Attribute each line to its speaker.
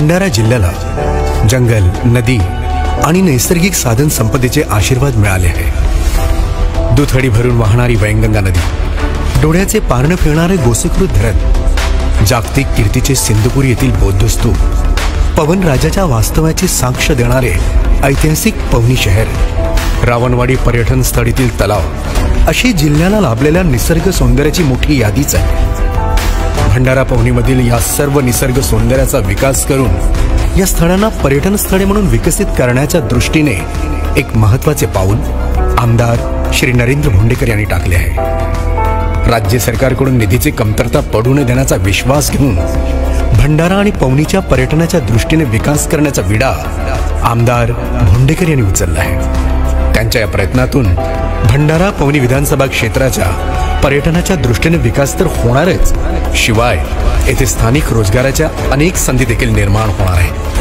Speaker 1: भंडारा जिल्ह्याला जंगल, नदी आणि नैसर्गिक साधन संपदेचे आशीर्वाद मिळाले आहे। दुथडी भरून वाहणारी वैनगंगा नदी, डोळ्याचे पारणं फिरणारे गोसेखुर्द धरण, जागतिक कीर्तीचे सिंधुपुरी येथील बौद्ध स्तूप, पवन राजाच्या वास्तव्याची साक्ष देणारे ऐतिहासिक पवनी शहर, रावणवाडी पर्यटन स्थळीतील तलाव, अशी जिल्ह्याला लाभलेल्या निसर्ग सौंदर्याची मोठी यादीच आहे। भंडारा पवनीमधील या सर्व निसर्ग सौंदर्याचा विकास करून या स्थळांना पर्यटन स्थळे म्हणून विकसित करण्याच्या दृष्टीने एक महत्त्वाचे पाऊल आमदार श्री नरेंद्र भोंडेकर यांनी टाकले आहे। राज्य सरकारकडून निधीची कमतरता पडू न देण्याचा विश्वास घेऊन भंडारा आणि पवनीच्या पर्यटनाच्या दृष्टीने विकास करण्याचा विडा आमदार भोंडेकर यांनी उचलला आहे। त्यांच्या या प्रयत्नातून भंडारा पवनी विधानसभा क्षेत्राच्या पर्यटनाच्या दृष्टीने विकास तर होणारच, शिवाय येथे स्थानिक रोजगाराच्या अनेक संधी देखील निर्माण होणार आहेत।